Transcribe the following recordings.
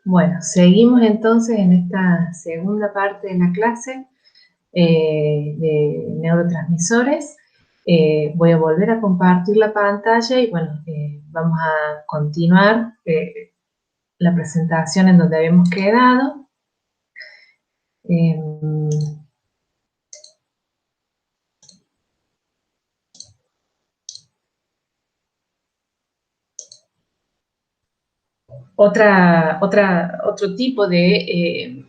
Bueno, seguimos entonces en esta segunda parte de la clase de neurotransmisores. Voy a volver a compartir la pantalla y bueno, vamos a continuar la presentación en donde habíamos quedado. Otro tipo de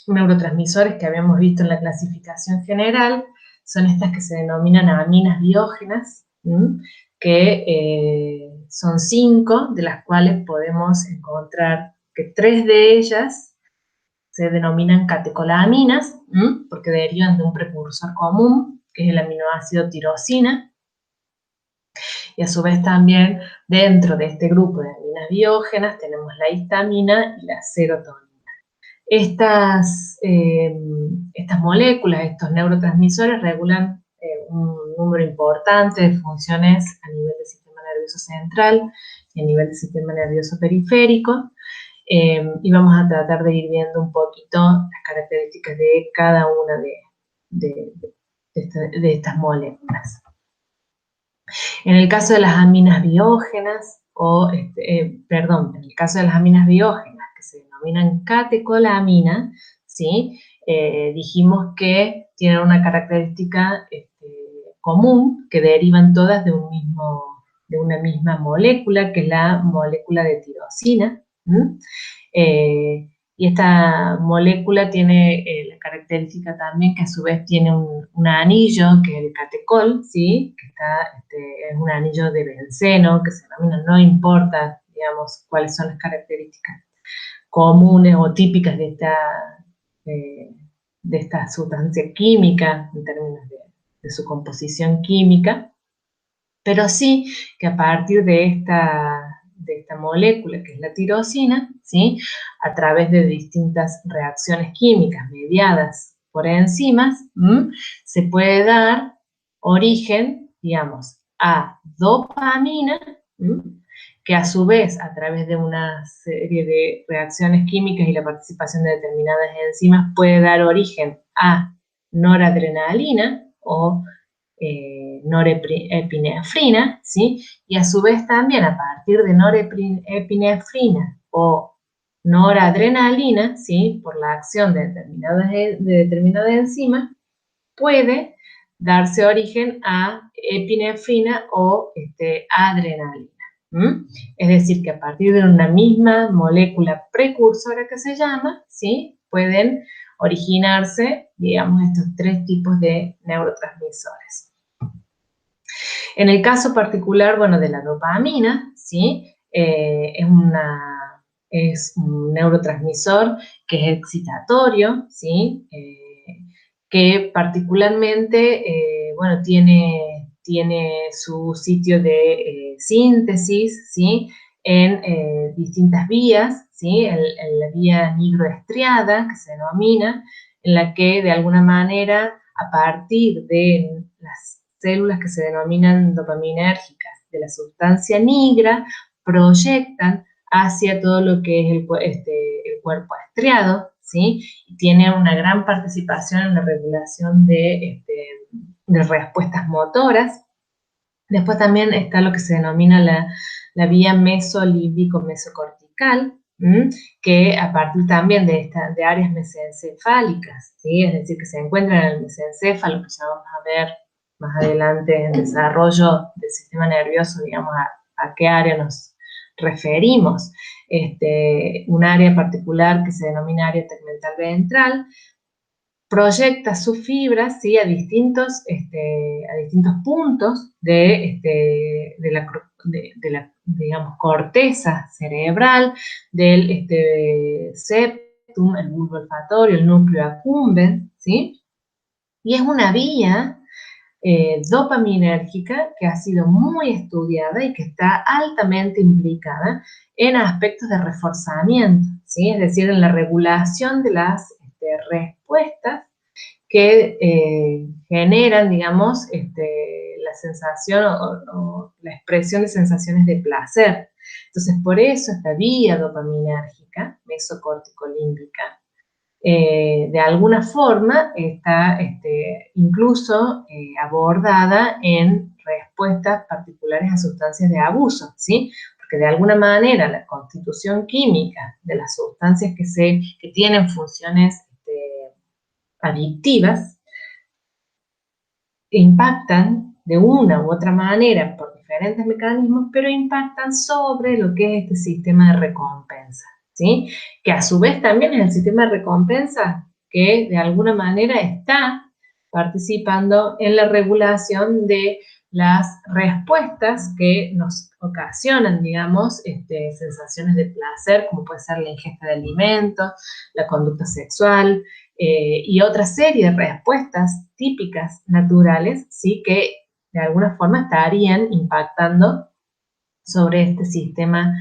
neurotransmisores que habíamos visto en la clasificación general son estas que se denominan aminas biógenas, que son 5, de las cuales podemos encontrar que 3 de ellas se denominan catecolaminas, porque derivan de un precursor común, que es el aminoácido tirosina. Y a su vez también dentro de este grupo de aminas biógenas tenemos la histamina y la serotonina. Estas moléculas, estos neurotransmisores regulan un número importante de funciones a nivel del sistema nervioso central y a nivel del sistema nervioso periférico. Y vamos a tratar de ir viendo un poquito las características de cada una de estas moléculas. En el caso de las aminas biógenas, en el caso de las aminas biógenas que se denominan catecolamina, ¿sí? Dijimos que tienen una característica común, que derivan todas de una misma molécula, que es la molécula de tirosina. Y esta molécula tiene la característica también que a su vez tiene un anillo, que es el catecol, ¿sí? Que es un anillo de benceno, que se denomina, no importa, digamos, cuáles son las características comunes o típicas de esta sustancia química, en términos de su composición química, pero sí que a partir de esta molécula, que es la tirosina, ¿sí? A través de distintas reacciones químicas mediadas por enzimas, se puede dar origen, digamos, a dopamina, que a su vez, a través de una serie de reacciones químicas y la participación de determinadas enzimas, puede dar origen a noradrenalina o norepinefrina, ¿sí? Y a su vez también a partir de norepinefrina o noradrenalina, ¿sí? Por la acción de determinadas enzimas, puede darse origen a epinefrina o adrenalina. Es decir, que a partir de una misma molécula precursora que se llama, ¿sí? Pueden originarse, digamos, estos 3 tipos de neurotransmisores. En el caso particular, bueno, de la dopamina, ¿sí? Es un neurotransmisor que es excitatorio, ¿sí? Que particularmente, bueno, tiene su sitio de síntesis, ¿sí? En distintas vías, ¿sí? En la vía nigroestriada, que se denomina, en la que de alguna manera, a partir de las células que se denominan dopaminérgicas de la sustancia nigra, proyectan hacia todo lo que es el cuerpo estriado, ¿sí? Y tiene una gran participación en la regulación de respuestas motoras. Después también está lo que se denomina la vía mesolímbico-mesocortical, que a partir también de áreas mesencefálicas, ¿sí? Es decir, que se encuentran en el mesencéfalo, que ya vamos a ver más adelante en desarrollo del sistema nervioso, digamos, a qué área nos referimos. Un área particular que se denomina área tegmental ventral, proyecta sus fibras, ¿sí? a distintos puntos de la digamos, corteza cerebral, del septum, el bulbo olfatorio, el núcleo accumbens, ¿sí? Y es una vía dopaminérgica que ha sido muy estudiada y que está altamente implicada en aspectos de reforzamiento, ¿sí? Es decir, en la regulación de las respuestas que generan, digamos, la sensación o la expresión de sensaciones de placer. Entonces, por eso esta vía dopaminérgica, mesocorticolímbica, de alguna forma está incluso abordada en respuestas particulares a sustancias de abuso, ¿sí? Porque de alguna manera la constitución química de las sustancias que tienen funciones adictivas impactan de una u otra manera por diferentes mecanismos, pero impactan sobre lo que es este sistema de recompensa, ¿sí? Que a su vez también es el sistema de recompensa que de alguna manera está participando en la regulación de las respuestas que nos ocasionan, digamos, sensaciones de placer, como puede ser la ingesta de alimentos, la conducta sexual, y otra serie de respuestas típicas naturales, ¿sí? Que de alguna forma estarían impactando sobre este sistema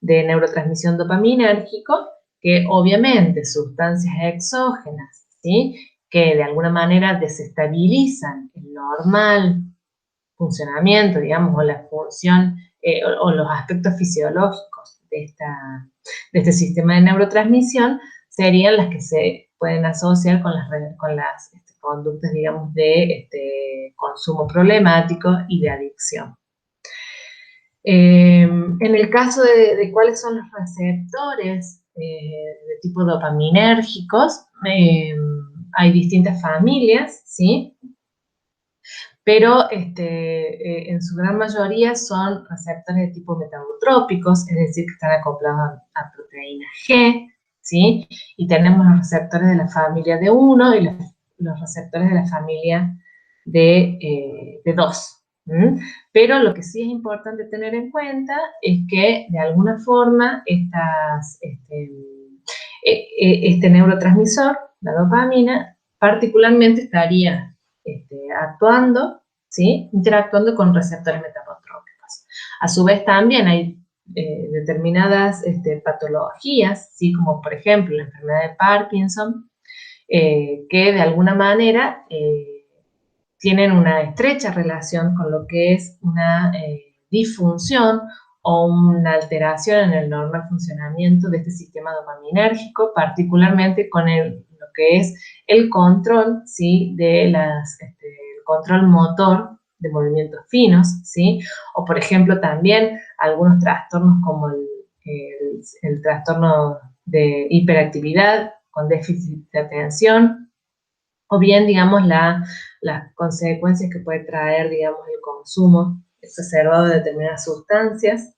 de neurotransmisión dopaminérgico, que obviamente sustancias exógenas, ¿sí? Que de alguna manera desestabilizan el normal funcionamiento, digamos, o la función o los aspectos fisiológicos de este sistema de neurotransmisión, serían las que se pueden asociar con las conductas, digamos, de consumo problemático y de adicción. En el caso de cuáles son los receptores de tipo dopaminérgicos, hay distintas familias, ¿sí? Pero en su gran mayoría son receptores de tipo metabotrópicos, es decir, que están acoplados a proteína G, ¿sí? Y tenemos los receptores de la familia de 1 y los receptores de la familia de 2. Pero lo que sí es importante tener en cuenta es que de alguna forma este neurotransmisor, la dopamina, particularmente estaría actuando, ¿sí? Interactuando con receptores metabotrópicos. A su vez también hay determinadas patologías, ¿sí? Como por ejemplo la enfermedad de Parkinson, que de alguna manera tienen una estrecha relación con lo que es una disfunción o una alteración en el normal funcionamiento de este sistema dopaminérgico, particularmente con lo que es el control, ¿sí? El control motor de movimientos finos, ¿sí? O por ejemplo también algunos trastornos como el trastorno de hiperactividad con déficit de atención, o bien, digamos, las consecuencias que puede traer, digamos, el consumo exacerbado de determinadas sustancias,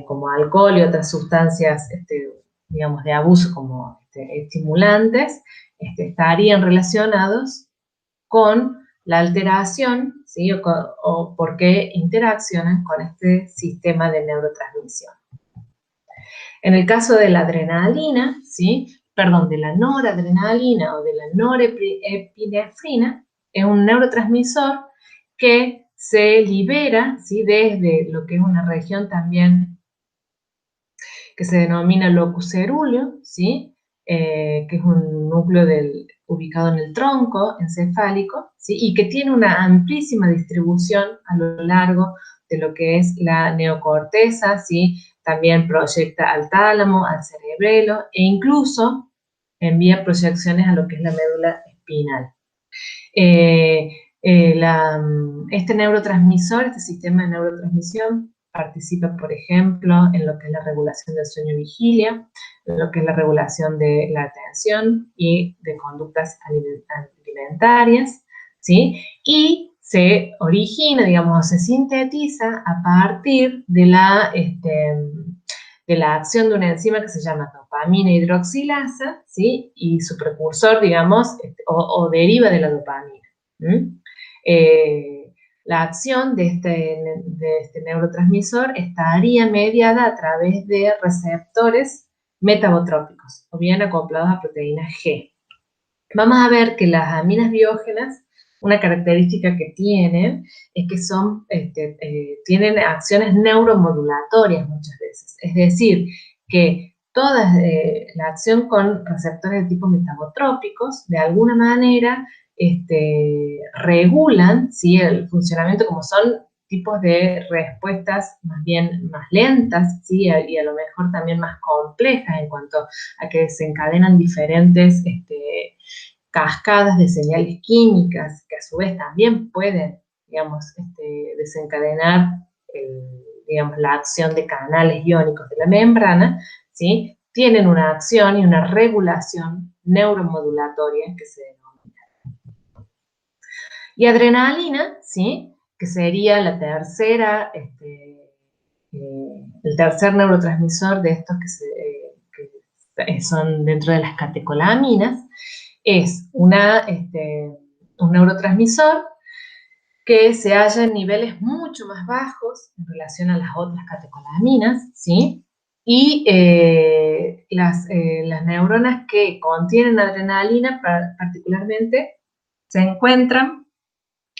como alcohol y otras sustancias, digamos, de abuso como estimulantes, estarían relacionados con la alteración, ¿sí? O por qué interaccionan con este sistema de neurotransmisión. En el caso de la adrenalina, ¿sí? Perdón, de la noradrenalina o de la norepinefrina, es un neurotransmisor que se libera, ¿sí? Desde lo que es una región también que se denomina locus cerúleo, ¿sí? Que es un núcleo ubicado en el tronco encefálico, ¿sí? Y que tiene una amplísima distribución a lo largo de lo que es la neocorteza, ¿sí? También proyecta al tálamo, al cerebelo, e incluso envía proyecciones a lo que es la médula espinal. Este neurotransmisor, este sistema de neurotransmisión, participa, por ejemplo, en lo que es la regulación del sueño-vigilia, en lo que es la regulación de la atención y de conductas alimentarias, ¿sí? Y se origina, digamos, se sintetiza a partir de la acción de una enzima que se llama dopamina hidroxilasa, ¿sí? Y su precursor, digamos, o deriva de la dopamina. La acción de este neurotransmisor estaría mediada a través de receptores metabotrópicos, o bien acoplados a proteína G. Vamos a ver que las aminas biógenas, una característica que tienen, es que tienen acciones neuromodulatorias muchas veces. Es decir, que toda la acción con receptores de tipo metabotrópicos, de alguna manera, regulan, ¿sí? El funcionamiento, como tipos de respuestas más bien más lentas, ¿sí? Y a lo mejor también más complejas en cuanto a que desencadenan diferentes cascadas de señales químicas que a su vez también pueden, digamos, desencadenar, digamos, la acción de canales iónicos de la membrana, ¿sí? Tienen una acción y una regulación neuromodulatoria que se denomina. Y adrenalina, ¿sí? Que sería la tercera, el tercer neurotransmisor de estos que son dentro de las catecolaminas, es un neurotransmisor que se halla en niveles mucho más bajos en relación a las otras catecolaminas, ¿sí? Y las neuronas que contienen adrenalina particularmente se encuentran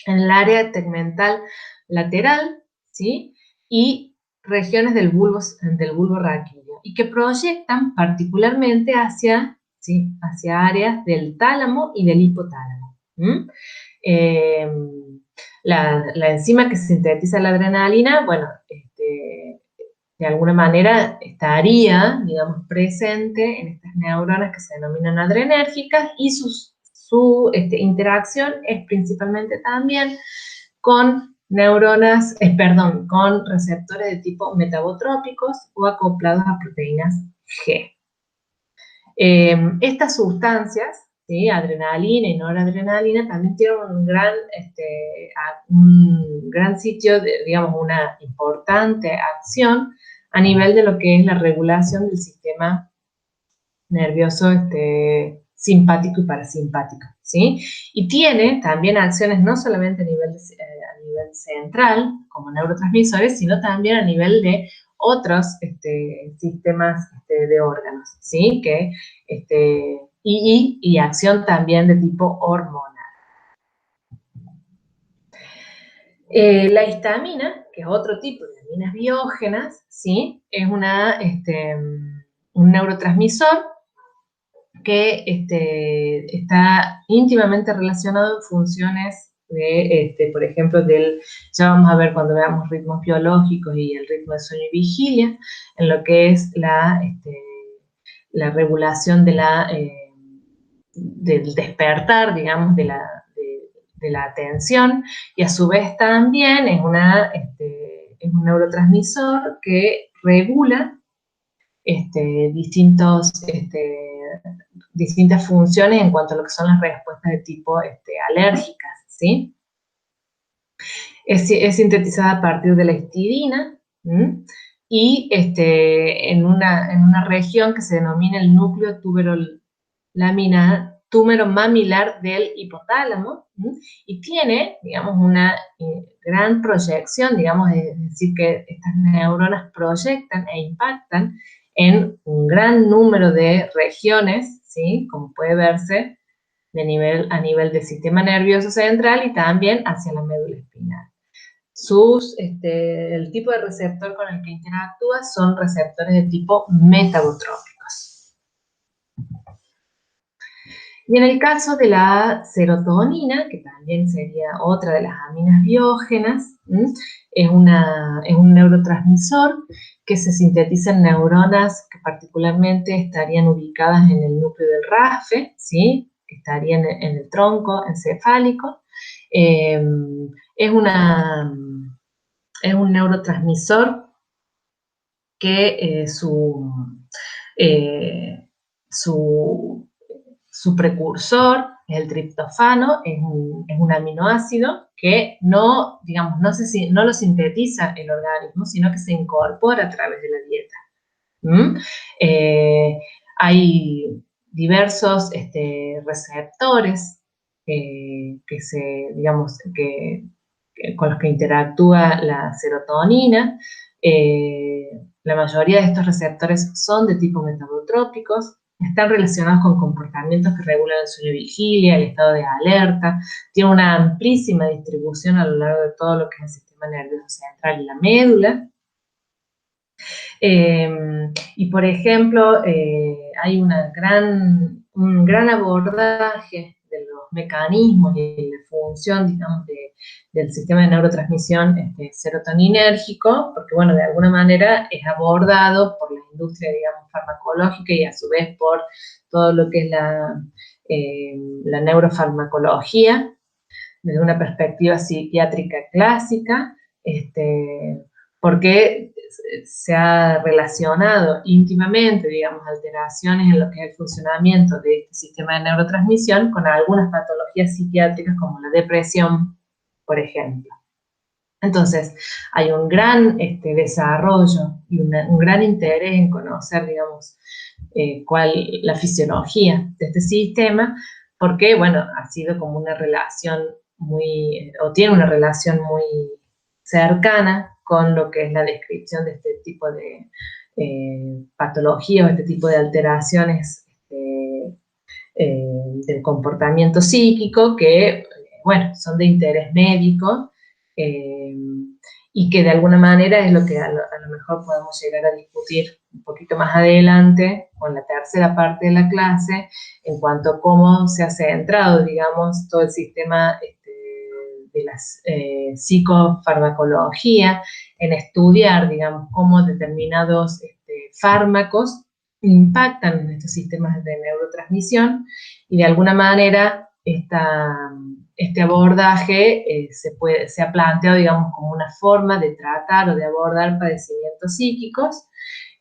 en el área tegmental lateral, ¿sí? Y regiones del bulbo raquídeo, y que proyectan particularmente hacia, ¿sí? Hacia áreas del tálamo y del hipotálamo. La enzima que sintetiza la adrenalina, bueno, de alguna manera estaría, digamos, presente en estas neuronas que se denominan adrenérgicas, y su interacción es principalmente también con neuronas, con receptores de tipo metabotrópicos o acoplados a proteínas G. Estas sustancias, ¿sí? Adrenalina y noradrenalina, también tienen un gran sitio, digamos, una importante acción a nivel de lo que es la regulación del sistema nervioso simpático y parasimpático, ¿sí? Y tiene también acciones no solamente a nivel central, como neurotransmisores, sino también a nivel de otros sistemas de órganos, ¿sí? Y acción también de tipo hormonal. La histamina, que es otro tipo de aminas biógenas, ¿sí? Es un neurotransmisor que está íntimamente relacionado en funciones de, por ejemplo, ya vamos a ver cuando veamos ritmos biológicos y el ritmo de sueño y vigilia, en lo que es la regulación del despertar, digamos, de la atención, y a su vez también es un neurotransmisor que regula distintas funciones en cuanto a lo que son las respuestas de tipo alérgicas, ¿sí? Es sintetizada a partir de la histidina, ¿m? Y en una región que se denomina el núcleo túmero mamilar del hipotálamo, ¿m? Y tiene, digamos, una gran proyección, digamos, es decir, que estas neuronas proyectan e impactan en un gran número de regiones, ¿sí? Como puede verse, a nivel del sistema nervioso central y también hacia la médula espinal. El tipo de receptor con el que interactúa son receptores de tipo metabotrópicos. Y en el caso de la serotonina, que también sería otra de las aminas biógenas, es un neurotransmisor que se sintetiza en neuronas que particularmente estarían ubicadas en el núcleo del RAFE, ¿sí? Que estarían en el tronco encefálico. Es un neurotransmisor que su precursor es el triptofano, es un aminoácido que no lo sintetiza el organismo, sino que se incorpora a través de la dieta. Hay diversos receptores con los que interactúa la serotonina. La mayoría de estos receptores son de tipo metabotrópicos, están relacionados con comportamientos que regulan el sueño y vigilia, el estado de alerta, tiene una amplísima distribución a lo largo de todo lo que es el sistema nervioso central y la médula. Y por ejemplo, hay un gran abordaje de los mecanismos y la función, digamos, del sistema de neurotransmisión serotoninérgico, porque, bueno, de alguna manera es abordado por la industria, digamos, farmacológica y a su vez por todo lo que es la neurofarmacología, desde una perspectiva psiquiátrica clásica, porque se ha relacionado íntimamente, digamos, alteraciones en lo que es el funcionamiento de este sistema de neurotransmisión con algunas patologías psiquiátricas como la depresión, por ejemplo. Entonces, hay un gran desarrollo y un gran interés en conocer, digamos, la fisiología de este sistema, porque, bueno, ha sido como una relación o tiene una relación muy cercana con lo que es la descripción de este tipo de patologías o este tipo de alteraciones del comportamiento psíquico que, bueno, son de interés médico y que de alguna manera es lo que a lo mejor podemos llegar a discutir un poquito más adelante con la tercera parte de la clase en cuanto a cómo se ha centrado, digamos, todo el sistema de la psicofarmacología en estudiar, digamos, cómo determinados fármacos impactan en estos sistemas de neurotransmisión y de alguna manera este abordaje se ha planteado, digamos, como una forma de tratar o de abordar padecimientos psíquicos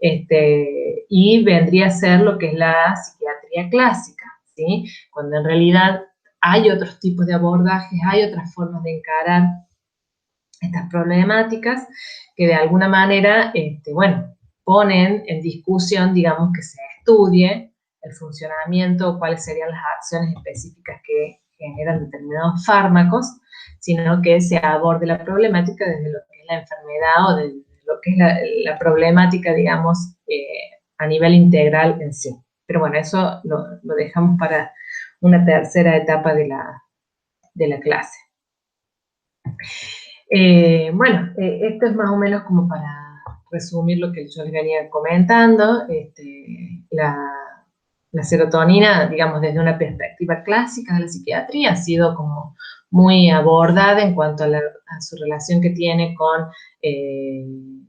y vendría a ser lo que es la psiquiatría clásica, ¿sí? Cuando en realidad hay otros tipos de abordajes, hay otras formas de encarar estas problemáticas que de alguna manera, bueno, ponen en discusión, digamos, que se estudie el funcionamiento o cuáles serían las acciones específicas que generan determinados fármacos, sino que se aborde la problemática desde lo que es la enfermedad o desde lo que es la problemática, digamos, a nivel integral en sí. Pero bueno, eso lo dejamos para una tercera etapa de la clase. Bueno, esto es más o menos como para resumir lo que yo les venía comentando. La serotonina, digamos, desde una perspectiva clásica de la psiquiatría, ha sido como muy abordada en cuanto a su relación que tiene con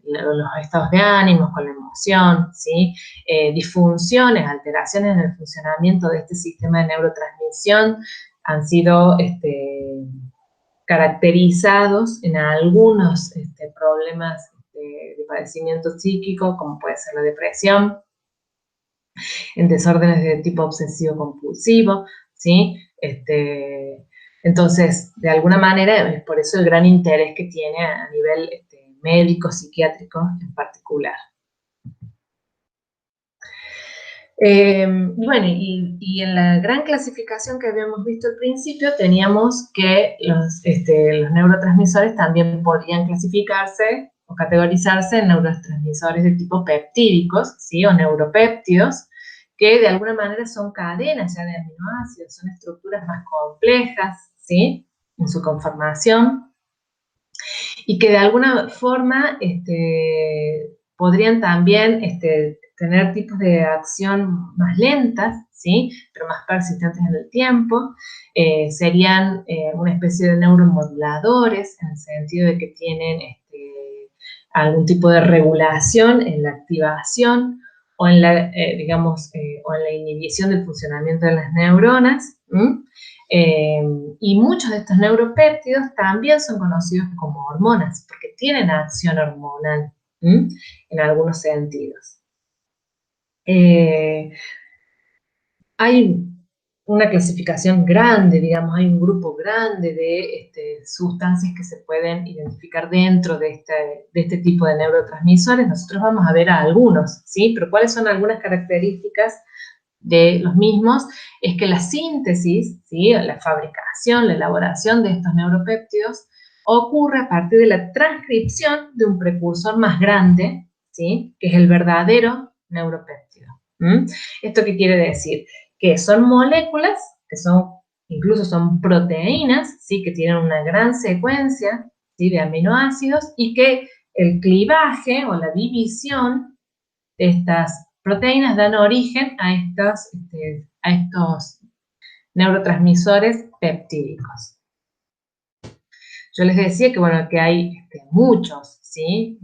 los estados de ánimo, con la emoción, ¿sí? Disfunciones, alteraciones en el funcionamiento de este sistema de neurotransmisión han sido caracterizados en algunos problemas de padecimiento psíquico, como puede ser la depresión, en desórdenes de tipo obsesivo-compulsivo, ¿sí? Entonces, de alguna manera, es por eso el gran interés que tiene a nivel médico, psiquiátrico en particular. Bueno, y en la gran clasificación que habíamos visto al principio, teníamos que los neurotransmisores también podían clasificarse o categorizarse en neurotransmisores de tipo peptídicos, ¿sí? O neuropéptidos, que de alguna manera son cadenas ya de aminoácidos, son estructuras más complejas, ¿sí? En su conformación, y que de alguna forma podrían también tener tipos de acción más lentas, ¿sí? Pero más persistentes en el tiempo. Serían una especie de neuromoduladores, en el sentido de que tienen algún tipo de regulación en la activación o en la, digamos, o en la inhibición del funcionamiento de las neuronas. Y muchos de estos neuropéptidos también son conocidos como hormonas, porque tienen acción hormonal en algunos sentidos. Hay una clasificación grande, digamos, hay un grupo grande de sustancias que se pueden identificar dentro de este tipo de neurotransmisores. Nosotros vamos a ver a algunos, ¿sí? Pero ¿cuáles son algunas características de los mismos? Es que la síntesis, ¿sí? La fabricación, la elaboración de estos neuropéptidos ocurre a partir de la transcripción de un precursor más grande, ¿sí? Que es el verdadero neuropéptido. ¿Esto qué quiere decir? Que son moléculas, que incluso son proteínas, ¿sí? Que tienen una gran secuencia, ¿sí? De aminoácidos y que el clivaje o la división de estas proteínas dan origen a estos neurotransmisores peptídicos. Yo les decía que, bueno, que hay muchos, ¿sí?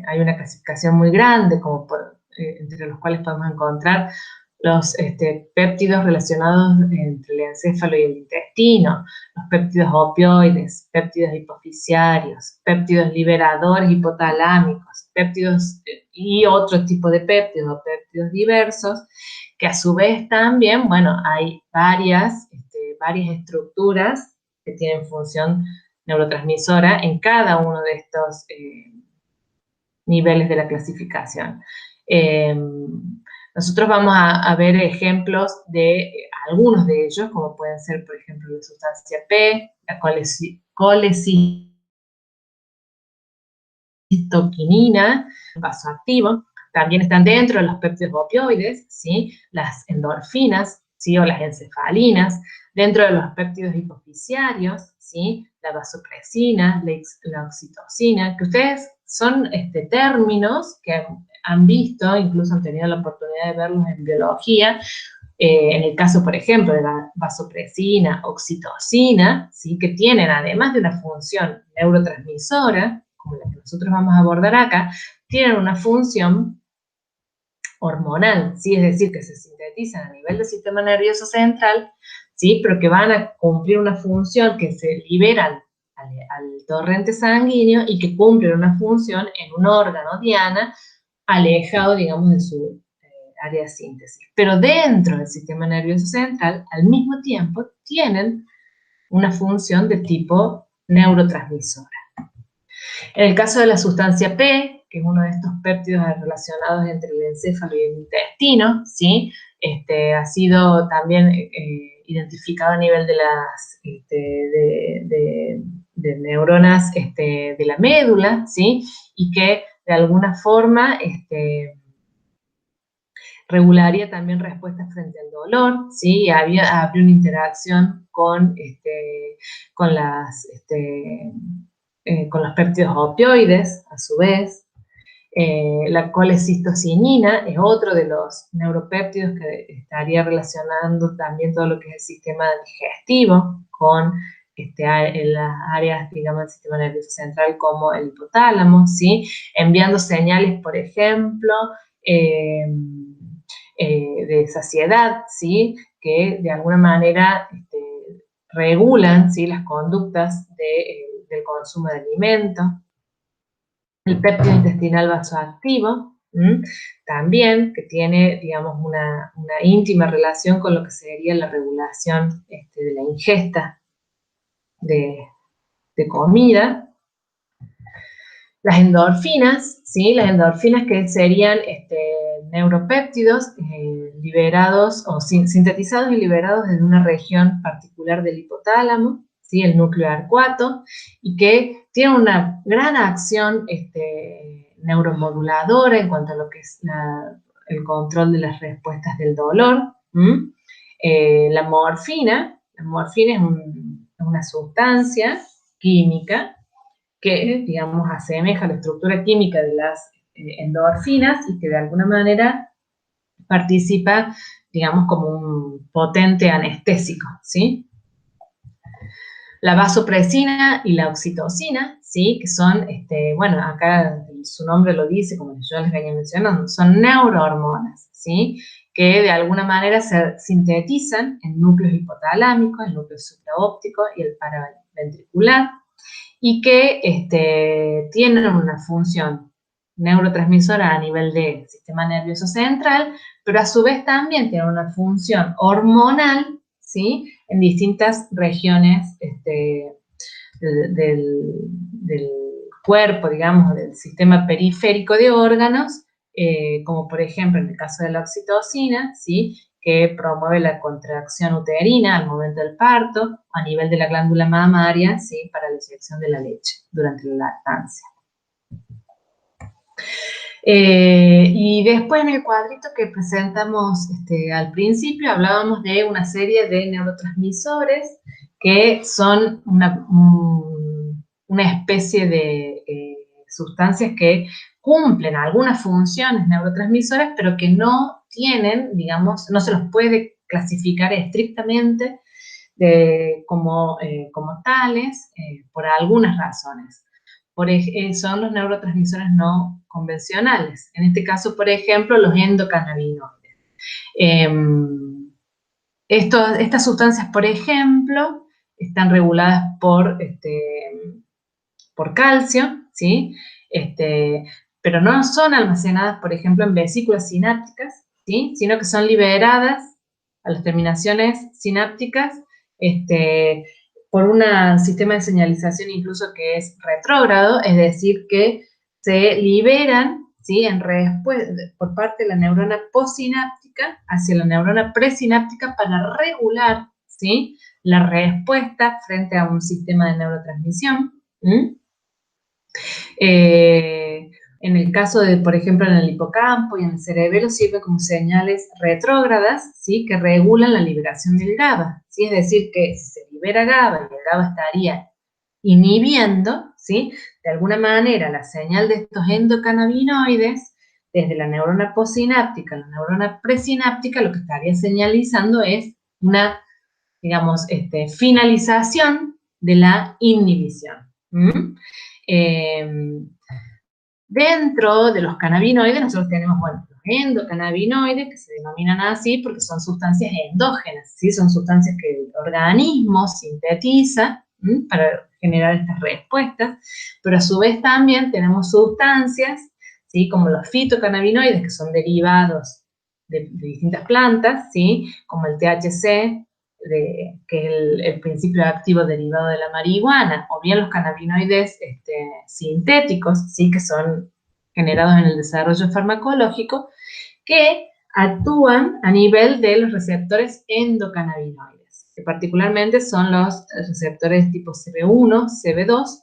Hay una clasificación muy grande, como entre los cuales podemos encontrar los péptidos relacionados entre el encéfalo y el intestino, los péptidos opioides, péptidos hipofisiarios, péptidos liberadores hipotalámicos, péptidos y otro tipo de péptidos o péptidos diversos, que a su vez también, bueno, hay varias estructuras que tienen función neurotransmisora en cada uno de estos niveles de la clasificación. Nosotros vamos a ver ejemplos de algunos de ellos, como pueden ser, por ejemplo, la sustancia P, la colecistoquinina, vasoactivo. También están dentro de los péptidos opioides, ¿sí? Las endorfinas, ¿sí? O las encefalinas. Dentro de los péptidos hipofisiarios, ¿sí? La vasopresina, la oxitocina, que ustedes son términos que han visto, incluso han tenido la oportunidad de verlos en biología, en el caso, por ejemplo, de la vasopresina, oxitocina, ¿sí? Que tienen, además de una función neurotransmisora, como la que nosotros vamos a abordar acá, tienen una función hormonal, ¿sí? Es decir, que se sintetizan a nivel del sistema nervioso central, ¿sí? Pero que van a cumplir una función que se liberan al torrente sanguíneo y que cumplen una función en un órgano diana alejado, digamos, de su área de síntesis. Pero dentro del sistema nervioso central, al mismo tiempo, tienen una función de tipo neurotransmisora. En el caso de la sustancia P, que es uno de estos péptidos relacionados entre el encéfalo y el intestino, ¿sí? Ha sido también identificado a nivel de las de neuronas de la médula, ¿sí? Y que de alguna forma regularía también respuestas frente al dolor, ¿sí? Habría una interacción con con los péptidos opioides, a su vez. La colecistocinina es otro de los neuropéptidos que estaría relacionando también todo lo que es el sistema digestivo con en las áreas, digamos, del sistema nervioso central como el hipotálamo, ¿sí? Enviando señales, por ejemplo, de saciedad, ¿sí? Que de alguna manera regulan, ¿sí? Las conductas del consumo de alimentos. El péptido intestinal vasoactivo, también, que tiene, digamos, una íntima relación con lo que sería la regulación de la ingesta de comida. Las endorfinas, ¿sí? Las endorfinas que serían neuropéptidos liberados o sintetizados y liberados en una región particular del hipotálamo, ¿sí? El núcleo arcuato, y que tienen una gran acción neuromoduladora en cuanto a lo que es el control de las respuestas del dolor. La morfina es una sustancia química que, digamos, asemeja la estructura química de las endorfinas y que de alguna manera participa, digamos, como un potente anestésico, ¿sí? La vasopresina y la oxitocina, ¿sí? Que son, bueno, acá su nombre lo dice, como yo les venía mencionando, son neurohormonas, ¿sí? Que de alguna manera se sintetizan en núcleos hipotalámicos, el núcleo supraóptico y el paraventricular, y que tienen una función neurotransmisora a nivel del sistema nervioso central, pero a su vez también tienen una función hormonal, ¿sí? En distintas regiones del cuerpo, digamos, del sistema periférico de órganos, como por ejemplo en el caso de la oxitocina, ¿sí? Que promueve la contracción uterina al momento del parto, a nivel de la glándula mamaria, ¿sí? Para la eyección de la leche durante la lactancia. Y después en el cuadrito que presentamos al principio hablábamos de una serie de neurotransmisores que son una especie de sustancias que cumplen algunas funciones neurotransmisoras, pero que no tienen, digamos, no se los puede clasificar estrictamente como tales por algunas razones. Son los neurotransmisores no convencionales. En este caso, por ejemplo, los endocannabinoides. Estas sustancias, por ejemplo, están reguladas por calcio, ¿sí? Pero no son almacenadas, por ejemplo, en vesículas sinápticas, ¿sí? Sino que son liberadas a las terminaciones sinápticas por un sistema de señalización incluso que es retrógrado, es decir, que se liberan, ¿sí? Por parte de la neurona postsináptica hacia la neurona presináptica para regular, ¿sí? La respuesta frente a un sistema de neurotransmisión. En el caso de, por ejemplo, en el hipocampo y en el cerebelo, sirve como señales retrógradas, ¿sí? Que regulan la liberación del GABA, ¿sí? Es decir, que si se libera GABA y el GABA estaría inhibiendo, ¿sí? De alguna manera la señal de estos endocannabinoides, desde la neurona postsináptica a la neurona presináptica, lo que estaría señalizando es una, digamos, finalización de la inhibición. Dentro de los cannabinoides nosotros tenemos, bueno, los endocannabinoides, que se denominan así porque son sustancias endógenas, ¿sí? Son sustancias que el organismo sintetiza para generar estas respuestas, pero a su vez también tenemos sustancias, ¿sí? Como los fitocannabinoides, que son derivados de distintas plantas, ¿sí? Como el THC, que es el principio activo derivado de la marihuana, o bien los cannabinoides sintéticos, ¿sí? Que son generados en el desarrollo farmacológico, que actúan a nivel de los receptores endocannabinoides, que particularmente son los receptores tipo CB1, CB2,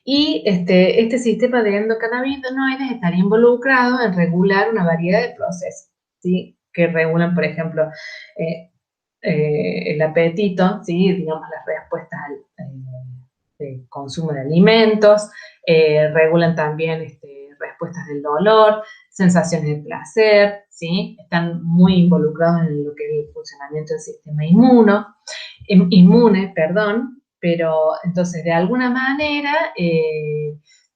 y este sistema de endocannabinoides estaría involucrado en regular una variedad de procesos, ¿sí? Que regulan, por ejemplo, el apetito, ¿sí? Digamos, las respuestas al consumo de alimentos, regulan también respuestas del dolor, sensaciones de placer, ¿sí? Están muy involucrados en lo que es el funcionamiento del sistema inmune, pero entonces de alguna manera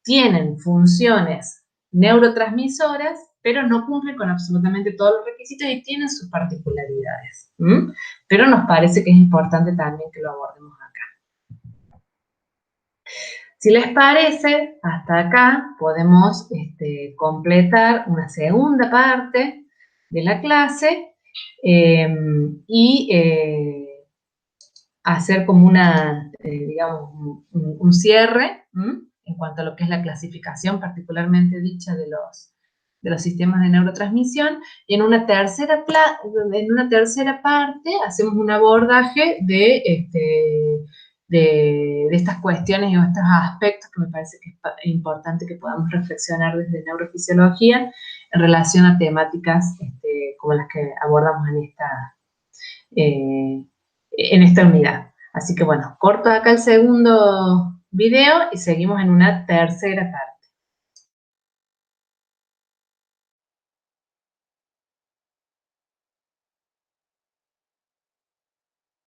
tienen funciones neurotransmisoras, pero no cumplen con absolutamente todos los requisitos y tienen sus particularidades. Pero nos parece que es importante también que lo abordemos acá. Si les parece, hasta acá podemos completar una segunda parte de la clase y hacer como digamos, un cierre en cuanto a lo que es la clasificación particularmente dicha de los sistemas de neurotransmisión, y en una tercera parte hacemos un abordaje de estas cuestiones y estos aspectos que me parece que es importante que podamos reflexionar desde neurofisiología en relación a temáticas como las que abordamos en esta unidad. Así que bueno, corto acá el segundo video y seguimos en una tercera parte.